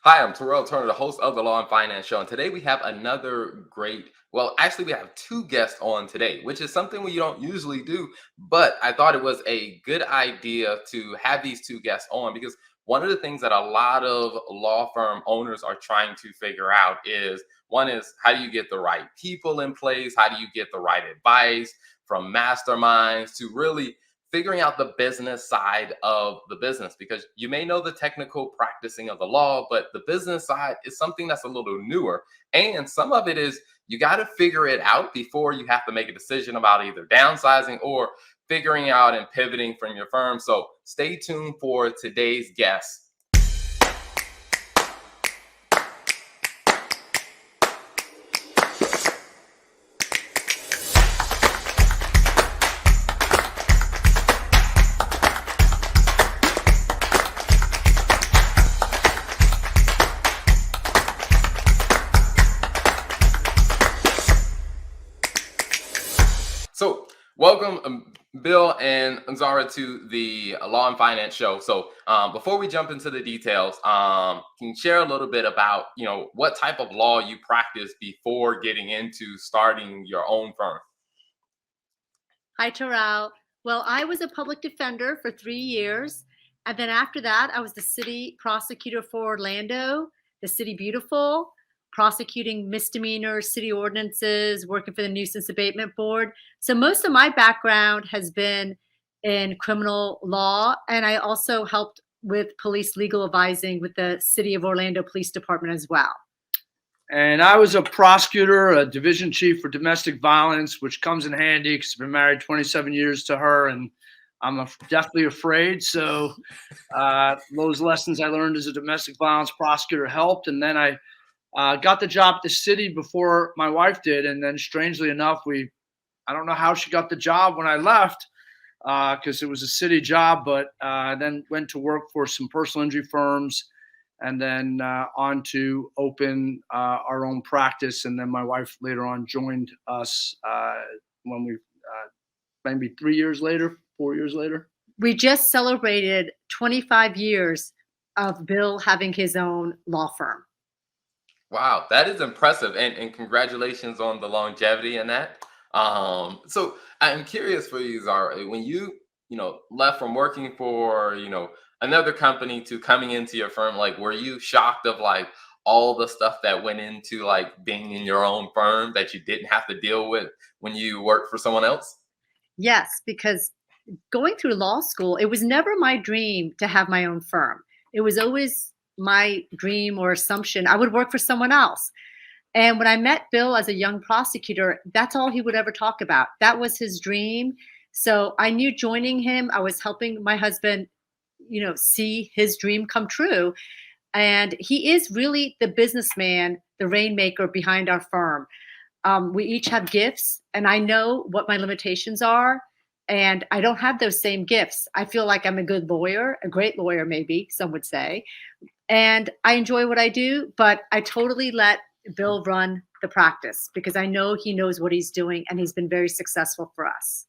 Hi, I'm Terrell Turner, the host of the Law and Finance Show. And today we have another actually, we have two guests on today, which is something we don't usually do. But I thought it was a good idea to have these two guests on because one of the things that a lot of law firm owners are trying to figure out is one is how do you get the right people in place? How do you get the right advice from masterminds to really figuring out the business side of the business because you may know the technical practicing of the law, but the business side is something that's a little newer. And some of it is you got to figure it out before you have to make a decision about either downsizing or figuring out and pivoting from your firm. So stay tuned for today's guest. So, welcome, Bill and Zara, to the Law and Finance Show. So, before we jump into the details, can you share a little bit about what type of law you practice before getting into starting your own firm? Hi, Terrell. Well, I was a public defender for 3 years. And then after that, I was the city prosecutor for Orlando, the city beautiful, prosecuting misdemeanors, city ordinances, working for the nuisance abatement board. So most of my background has been in criminal law. And I also helped with police legal advising with the city of Orlando Police Department as well. And I was a prosecutor, a division chief for domestic violence, which comes in handy because I've been married 27 years to her, and I'm definitely afraid. So those lessons I learned as a domestic violence prosecutor helped. And then I got the job at the city before my wife did. And then strangely enough, I don't know how she got the job when I left because it was a city job, but then went to work for some personal injury firms and then on to open our own practice. And then my wife later on joined us when we maybe 3 years later, 4 years later. We just celebrated 25 years of Bill having his own law firm. Wow, that is impressive, and congratulations on the longevity in that. So I'm curious for you, Zara, when you left from working for another company to coming into your firm, like were you shocked of like all the stuff that went into like being in your own firm that you didn't have to deal with when you worked for someone else? Yes, because going through law school, it was never my dream to have my own firm. It was always my dream or assumption I would work for someone else. And when I met Bill as a young prosecutor, that's all he would ever talk about. That was his dream. So I knew joining him, I was helping my husband, see his dream come true. And he is really the businessman, the rainmaker behind our firm. We each have gifts, and I know what my limitations are. And I don't have those same gifts. I feel like I'm a good lawyer, a great lawyer, maybe some would say. And I enjoy what I do, but I totally let Bill run the practice because I know he knows what he's doing and he's been very successful for us.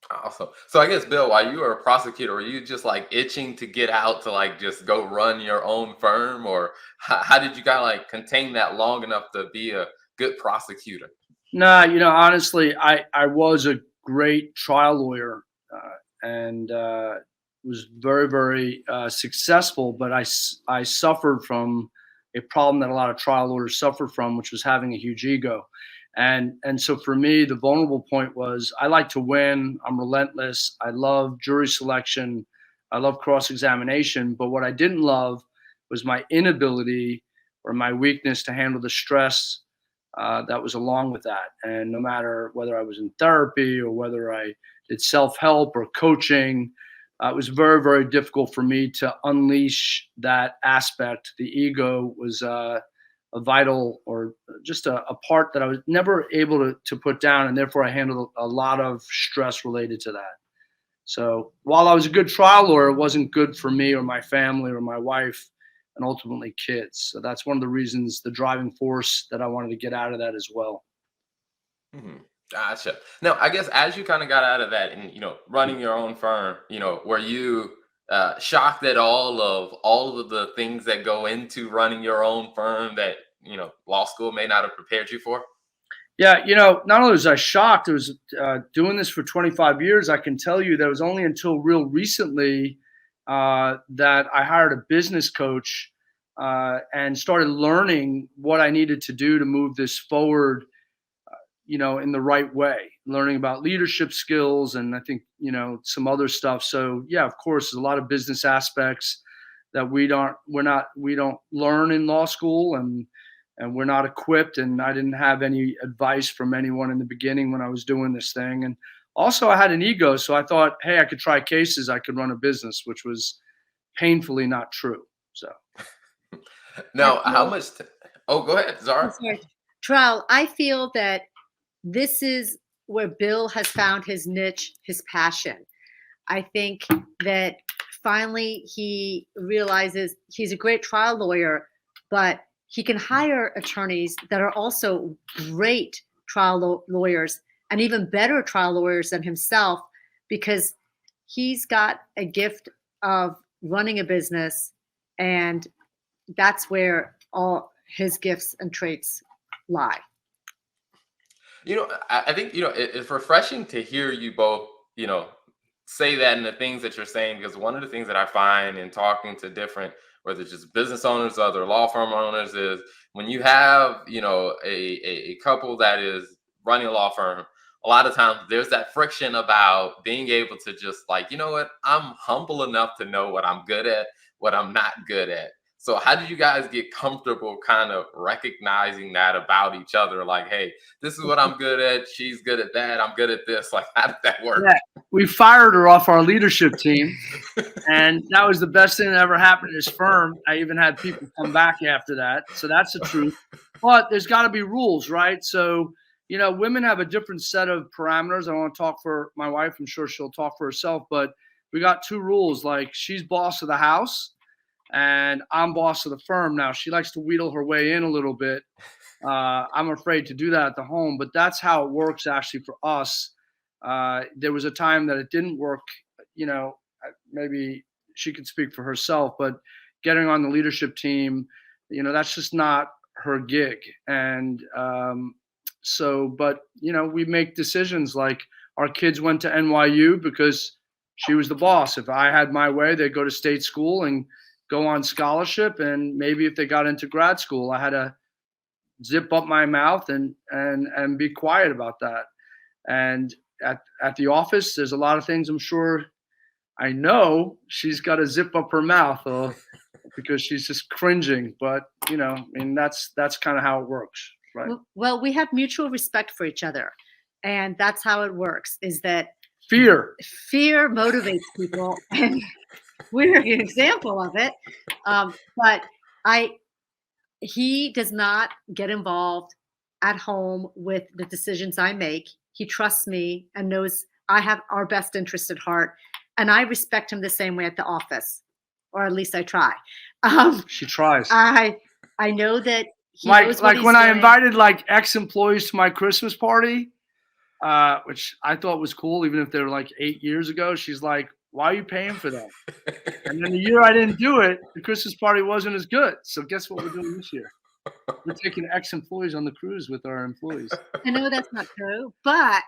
Awesome. So I guess Bill, while you were a prosecutor, were you just like itching to get out to like just go run your own firm, or how did you kind of like contain that long enough to be a good prosecutor? Nah, honestly, I was a great trial lawyer and was very, very successful, but I suffered from a problem that a lot of trial lawyers suffer from, which was having a huge ego. And so for me, the vulnerable point was I like to win. I'm relentless. I love jury selection. I love cross-examination. But what I didn't love was my inability or my weakness to handle the stress that was along with that. And no matter whether I was in therapy or whether I did self-help or coaching, it was very, very difficult for me to unleash that aspect. The ego was a vital or just a part that I was never able to put down. And therefore, I handled a lot of stress related to that. So while I was a good trial lawyer, it wasn't good for me or my family or my wife and ultimately kids. So that's one of the reasons, the driving force that I wanted to get out of that as well. Gotcha. Now, I guess as you kind of got out of that and running your own firm, were you shocked at all of the things that go into running your own firm that law school may not have prepared you for? Yeah, not only was I shocked, it was doing this for 25 years. I can tell you that it was only until real recently that I hired a business coach and started learning what I needed to do to move this forward, in the right way, learning about leadership skills and I think, some other stuff. So yeah, of course, there's a lot of business aspects that we don't learn in law school, and we're not equipped. And I didn't have any advice from anyone in the beginning when I was doing this thing. And also I had an ego. So I thought, hey, I could try cases, I could run a business, which was painfully not true. So. Now, how much? Oh, go ahead, I'm Zara. sorry. Terrell, I feel that this is where Bill has found his niche, his passion. I think that finally he realizes he's a great trial lawyer, but he can hire attorneys that are also great trial lawyers and even better trial lawyers than himself, because he's got a gift of running a business, and that's where all his gifts and traits lie. I think it's refreshing to hear you both, say that and the things that you're saying, because one of the things that I find in talking to different, whether it's just business owners, other law firm owners, is when you have, a couple that is running a law firm, a lot of times there's that friction about being able to just like, you know what, I'm humble enough to know what I'm good at, what I'm not good at. So how did you guys get comfortable kind of recognizing that about each other? Like, hey, this is what I'm good at. She's good at that. I'm good at this. Like, how did that work? Yeah, we fired her off our leadership team, and that was the best thing that ever happened in this firm. I even had people come back after that. So that's the truth. But there's got to be rules, right? So, women have a different set of parameters. I want to talk for my wife. I'm sure she'll talk for herself. But we got two rules. Like, she's boss of the house, and I'm boss of the firm. Now, she likes to wheedle her way in a little bit. I'm afraid to do that at the home, but that's how it works actually for us. There was a time that it didn't work, maybe she could speak for herself, but getting on the leadership team, that's just not her gig. And but we make decisions like our kids went to NYU because she was the boss. If I had my way, they'd go to state school and go on scholarship. And maybe if they got into grad school, I had to zip up my mouth and be quiet about that. And at the office, there's a lot of things I'm sure I know she's got to zip up her mouth because she's just cringing. But that's kind of how it works, right? Well, we have mutual respect for each other, and that's how it works. Is that fear motivates people, and we're an example of it. But he does not get involved at home with the decisions I make. He trusts me and knows I have our best interest at heart. And I respect him the same way at the office, or at least I try. She tries. I know that he like knows what he's when doing. I invited like ex-employees to my Christmas party, which I thought was cool, even if they were like 8 years ago. She's like, why are you paying for that? And then the year I didn't do it, the Christmas party wasn't as good. So guess what we're doing this year? We're taking ex-employees on the cruise with our employees. I know that's not true, but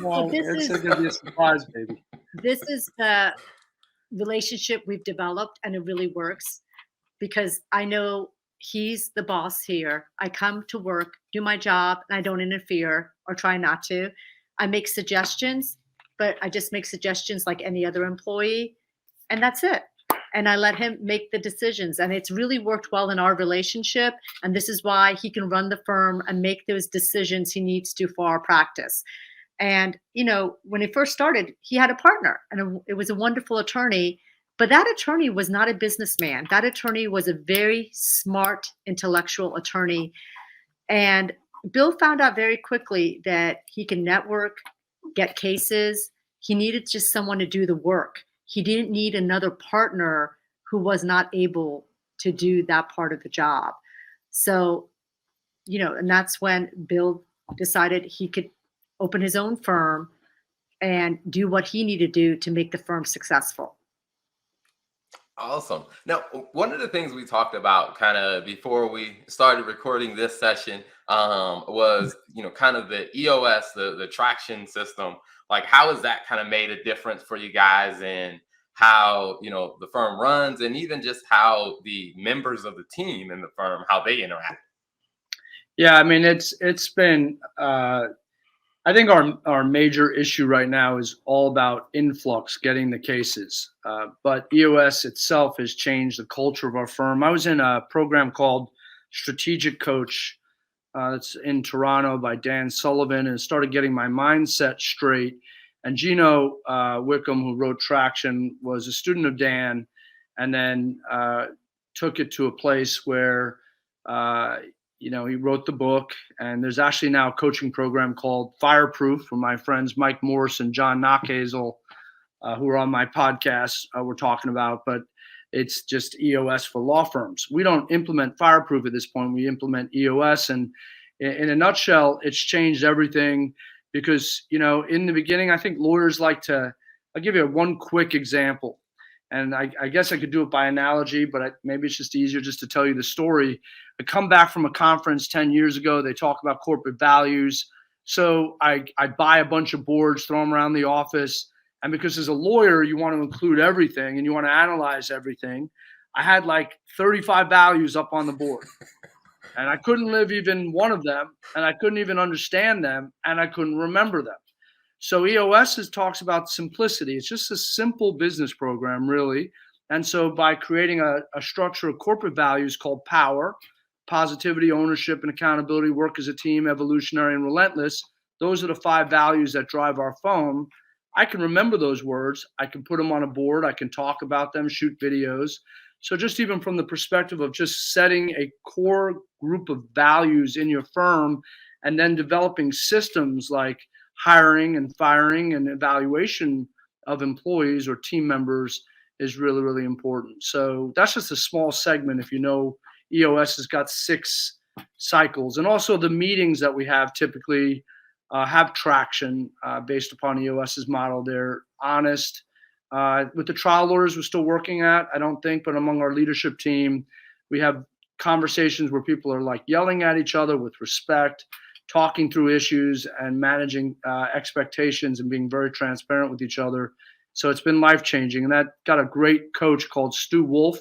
well, it's going to be a surprise, baby. This is the relationship we've developed, and it really works because I know he's the boss here. I come to work, do my job, and I don't interfere or try not to. I make suggestions, but I just make suggestions like any other employee, and that's it. And I let him make the decisions, and it's really worked well in our relationship. And this is why he can run the firm and make those decisions he needs to for our practice. And, when he first started, he had a partner, and it was a wonderful attorney, but that attorney was not a businessman. That attorney was a very smart, intellectual attorney. And Bill found out very quickly that he can network, get cases. He needed just someone to do the work. He didn't need another partner who was not able to do that part of the job. So, and that's when Bill decided he could open his own firm and do what he needed to do to make the firm successful. Awesome. Now, one of the things we talked about kind of before we started recording this session was, kind of the EOS, the traction system. Like, how has that kind of made a difference for you guys in how, the firm runs, and even just how the members of the team in the firm, how they interact? Yeah, I mean, it's been. I think our major issue right now is all about influx, getting the cases. But EOS itself has changed the culture of our firm. I was in a program called Strategic Coach. It's in Toronto by Dan Sullivan, and started getting my mindset straight. And Gino Wickham, who wrote Traction, was a student of Dan, and then took it to a place where he wrote the book. And there's actually now a coaching program called Fireproof for my friends Mike Morse and John Knockhazel, who are on my podcast. We're talking about, but it's just EOS for law firms. We don't implement Fireproof at this point. We implement EOS, and in a nutshell, it's changed everything. Because in the beginning, I think lawyers like to. I'll give you one quick example, and I guess I could do it by analogy, but maybe it's just easier just to tell you the story. I come back from a conference 10 years ago. They talk about corporate values. So I buy a bunch of boards, throw them around the office. And because as a lawyer, you want to include everything and you want to analyze everything, I had like 35 values up on the board. And I couldn't live even one of them, and I couldn't even understand them, and I couldn't remember them. So EOS talks about simplicity. It's just a simple business program, really. And so by creating a structure of corporate values called POWER, positivity, ownership, and accountability, work as a team, evolutionary, and relentless, those are the 5 values that drive our firm. I can remember those words. I can put them on a board. I can talk about them, shoot videos. So just even from the perspective of just setting a core group of values in your firm, and then developing systems like hiring and firing and evaluation of employees or team members is really, really important. So that's just a small segment. If EOS has got 6 cycles, and also the meetings that we have typically have traction based upon EOS's model. They're honest. With the trial lawyers we're still working at, I don't think, but among our leadership team, we have conversations where people are like yelling at each other with respect, talking through issues and managing expectations and being very transparent with each other. So it's been life-changing. And that got a great coach called Stu Wolf,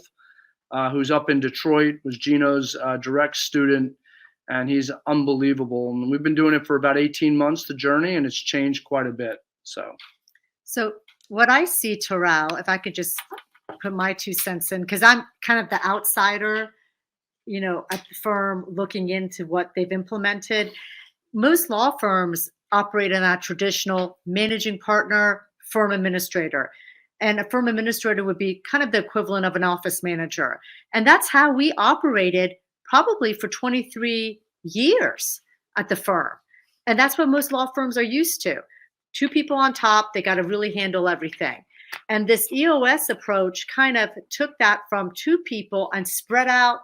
who's up in Detroit, was Gino's direct student, and he's unbelievable. And we've been doing it for about 18 months, the journey, and it's changed quite a bit. So what I see, Terrell, if I could just put my 2 cents in, because I'm kind of the outsider, at the firm looking into what they've implemented. Most law firms operate in that traditional managing partner, firm administrator. And a firm administrator would be kind of the equivalent of an office manager. And that's how we operated probably for 23 years at the firm. And that's what most law firms are used to. 2 people on top, they got to really handle everything. And this EOS approach kind of took that from 2 people and spread out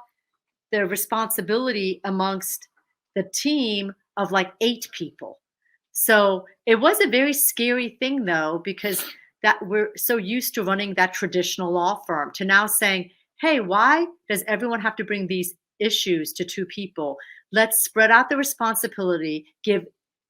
the responsibility amongst the team of like 8 people. So it was a very scary thing, though, because that we're so used to running that traditional law firm to now saying, hey, why does everyone have to bring these issues to 2 people? Let's spread out the responsibility, give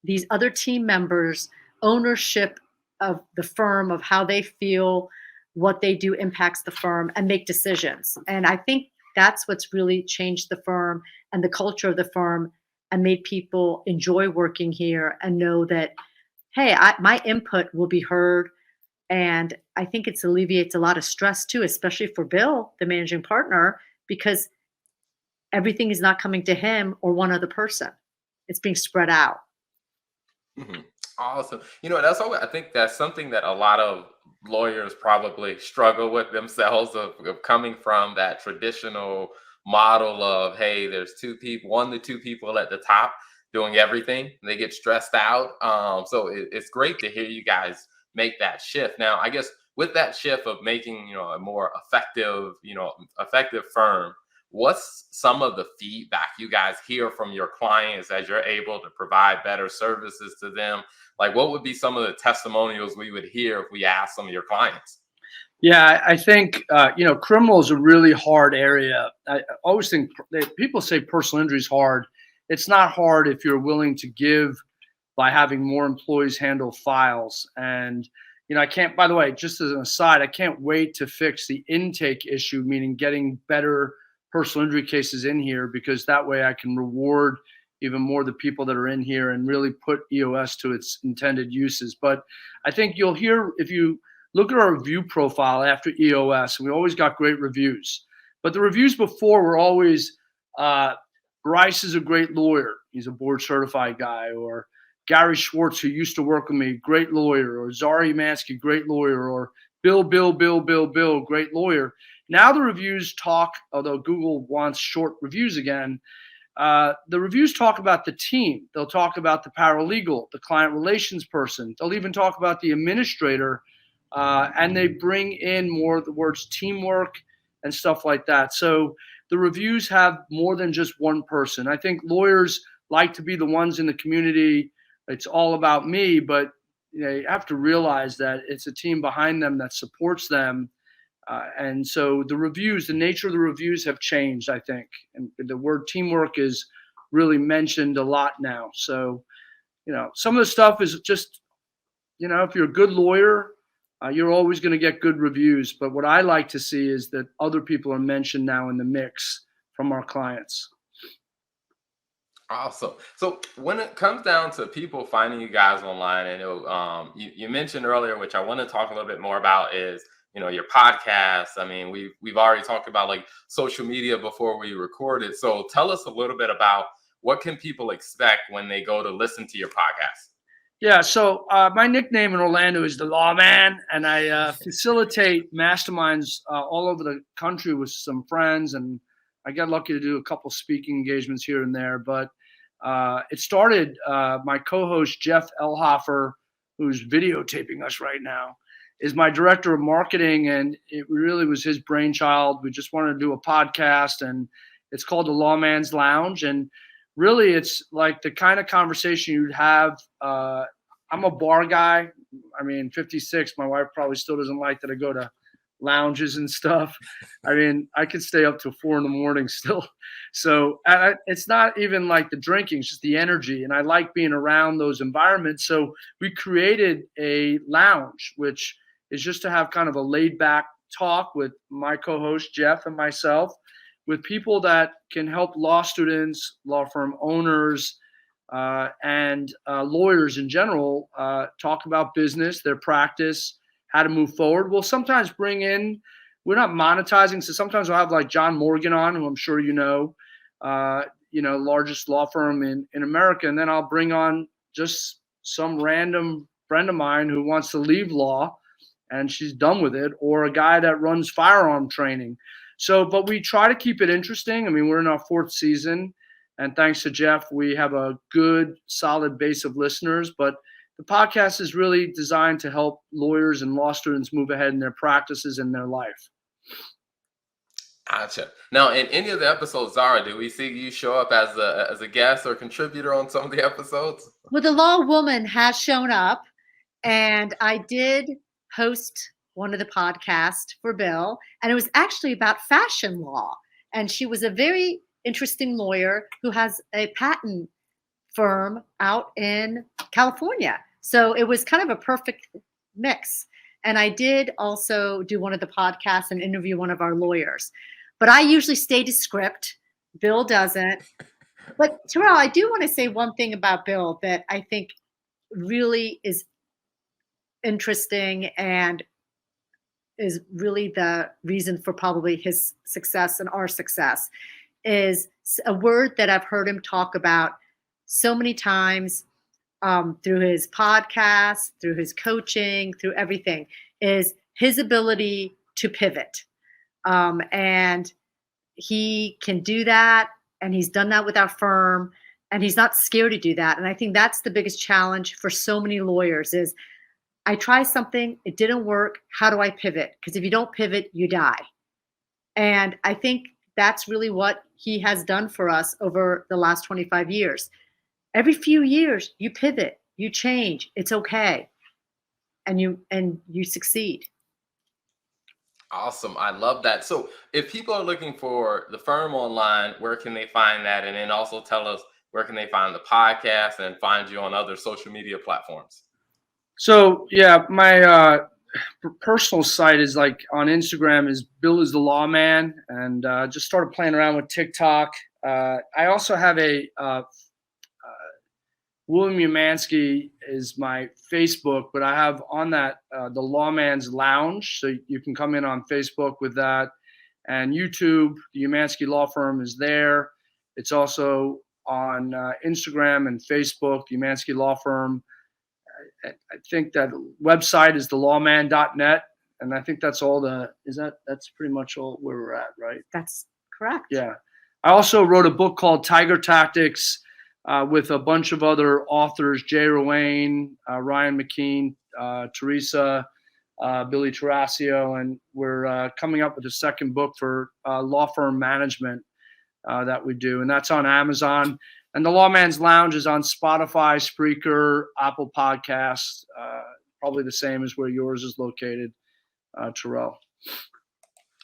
these other team members ownership of the firm, of how they feel, what they do impacts the firm, and make decisions. And I think that's what's really changed the firm and the culture of the firm, and made people enjoy working here and know that, hey, my input will be heard. And I think it alleviates a lot of stress too, especially for Bill, the managing partner, because everything is not coming to him or one other person. It's being spread out. Mhm. Awesome. That's always, I think that's something that a lot of lawyers probably struggle with themselves, of coming from that traditional model of, hey, there's 2 people, 1 to 2 people at the top doing everything. They get stressed out. So it's great to hear you guys make that shift. Now, I guess with that shift of making, a more effective firm, what's some of the feedback you guys hear from your clients as you're able to provide better services to them? Like, what would be some of the testimonials we would hear if we asked some of your clients? Yeah, I think criminal is a really hard area. I always think that people say personal injury is hard. It's not hard if you're willing to give by having more employees handle files. And I can't. By the way, just as an aside, I can't wait to fix the intake issue, meaning getting better personal injury cases in here, because that way I can reward even more the people that are in here and really put EOS to its intended uses. But I think you'll hear, if you look at our review profile after EOS, we always got great reviews. But the reviews before were always, Bryce is a great lawyer. He's a board certified guy. Or Gary Schwartz, who used to work with me, great lawyer. Or Zahra Umansky, great lawyer. Or Bill, great lawyer. Now the reviews talk, although Google wants short reviews again, the reviews talk about the team. They'll talk about the paralegal, the client relations person. They'll even talk about the administrator, and they bring in more of the words teamwork and stuff like that. So the reviews have more than just one person. I think lawyers like to be the ones in the community. It's all about me, but you have to realize that it's a team behind them that supports them. And so the nature of the reviews have changed, I think. And the word teamwork is really mentioned a lot now. So, some of the stuff is just, if you're a good lawyer, you're always going to get good reviews. But what I like to see is that other people are mentioned now in the mix from our clients. Awesome. So when it comes down to people finding you guys online, I know you mentioned earlier, which I want to talk a little bit more about, is your podcast. I mean, we've already talked about like social media before we recorded. So tell us a little bit about what can people expect when they go to listen to your podcast. Yeah, so my nickname in Orlando is the Lawman, and I facilitate masterminds all over the country with some friends, and I got lucky to do a couple speaking engagements here and there. But it started, my co-host Jeff Elhofer, who's videotaping us right now, is my director of marketing, and it really was his brainchild. We just wanted to do a podcast, and it's called the Lawman's Lounge, and really, it's like the kind of conversation you'd have. I'm a bar guy. I mean, 56. My wife probably still doesn't like that I go to lounges and stuff. I mean, I could stay up till 4 a.m. still. So it's not even like the drinking, it's just the energy. And I like being around those environments. So we created a lounge, which is just to have kind of a laid back talk with my co-host, Jeff, and myself, with people that can help law students, law firm owners, and lawyers in general talk about business, their practice, how to move forward. We'll sometimes bring in, we're not monetizing, so sometimes we'll have like John Morgan on, who I'm sure largest law firm in America, and then I'll bring on just some random friend of mine who wants to leave law and she's done with it, or a guy that runs firearm training. So, but we try to keep it interesting. I mean, we're in our 4th season, and thanks to Jeff, we have a good, solid base of listeners. But the podcast is really designed to help lawyers and law students move ahead in their practices and their life. Gotcha. Now, in any of the episodes, Zahra, do we see you show up as a guest or contributor on some of the episodes? Well, the Law Woman has shown up, and I did host one of the podcasts for Bill, and it was actually about fashion law. And she was a very interesting lawyer who has a patent firm out in California. So it was kind of a perfect mix. And I did also do one of the podcasts and interview one of our lawyers. But I usually stay to script. Bill doesn't. But Terrell, I do want to say one thing about Bill that I think really is interesting and is really the reason for probably his success and our success, is a word that I've heard him talk about so many times through his podcast, through his coaching, through everything, is his ability to pivot. And he can do that, and he's done that with our firm, and he's not scared to do that. And I think that's the biggest challenge for so many lawyers is, I try something, it didn't work. How do I pivot? Because if you don't pivot, you die. And I think that's really what he has done for us over the last 25 years. Every few years, you pivot, you change. It's okay. And you succeed. Awesome. I love that. So if people are looking for the firm online, where can they find that? And then also tell us where can they find the podcast and find you on other social media platforms? So yeah, my personal site is like on Instagram is Bill is the Lawman, and just started playing around with TikTok. I also have a William Umansky is my Facebook, but I have on that the Lawman's Lounge, so you can come in on Facebook with that, and YouTube. The Umansky Law Firm is there. It's also on Instagram and Facebook. The Umansky Law Firm. I think that website is thelawman.net, and I think that's all that's pretty much all where we're at, right? That's correct. Yeah. I also wrote a book called Tiger Tactics with a bunch of other authors, Jay Ruane, Ryan McKean, Teresa, Billy Tarasio, and we're coming up with a second book for law firm management that we do, and that's on Amazon. And the Lawman's Lounge is on Spotify, Spreaker, Apple Podcasts, probably the same as where yours is located, Terrell.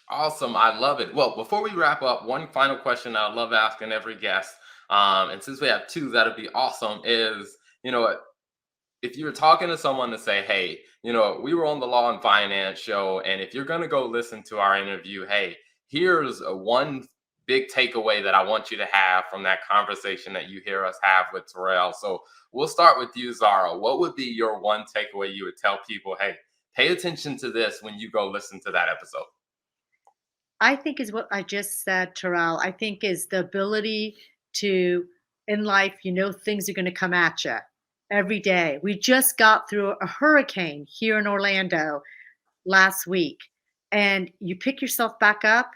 Awesome. I love it. Well, before we wrap up, one final question I love asking every guest, and since we have two, that'd be awesome, is, if you were talking to someone to say, hey, we were on the Law and Finance show, and if you're going to go listen to our interview, hey, here's one big takeaway that I want you to have from that conversation that you hear us have with Terrell. So we'll start with you, Zahra. What would be your one takeaway you would tell people, hey, pay attention to this when you go listen to that episode? I think is what I just said, Terrell. I think is the ability to, in life, things are going to come at you every day. We just got through a hurricane here in Orlando last week, and you pick yourself back up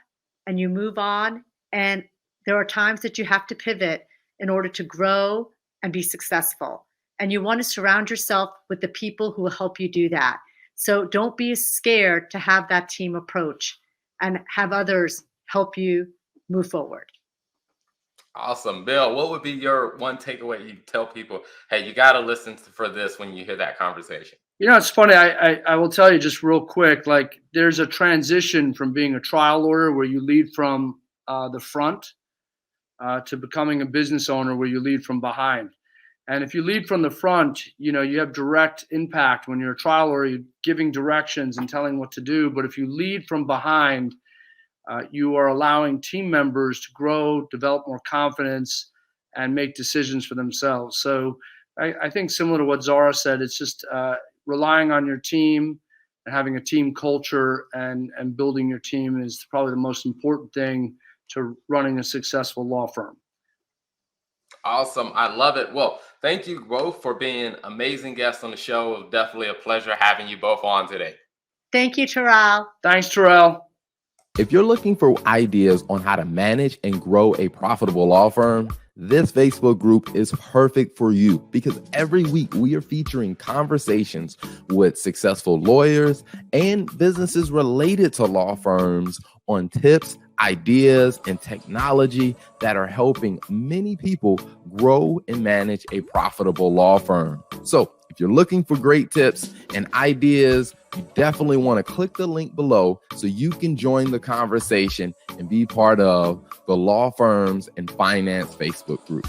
and you move on. And there are times that you have to pivot in order to grow and be successful. And you want to surround yourself with the people who will help you do that. So don't be scared to have that team approach and have others help you move forward. Awesome. Bill, what would be your one takeaway you tell people, hey, you got to listen for this when you hear that conversation? It's funny. I will tell you just real quick, like there's a transition from being a trial lawyer where you lead from the front to becoming a business owner where you lead from behind. And if you lead from the front, you have direct impact. When you're a trial lawyer, you're giving directions and telling what to do. But if you lead from behind, you are allowing team members to grow, develop more confidence, and make decisions for themselves. So I think similar to what Zahra said, it's just relying on your team and having a team culture and building your team is probably the most important thing to running a successful law firm. Awesome. I love it. Well, thank you both for being amazing guests on the show. It was definitely a pleasure having you both on today. Thank you, Terrell. Thanks, Terrell. If you're looking for ideas on how to manage and grow a profitable law firm, this Facebook group is perfect for you because every week we are featuring conversations with successful lawyers and businesses related to law firms on tips, ideas, and technology that are helping many people grow and manage a profitable law firm. So if you're looking for great tips and ideas, you definitely want to click the link below so you can join the conversation and be part of the Law Firms and Finance Facebook group.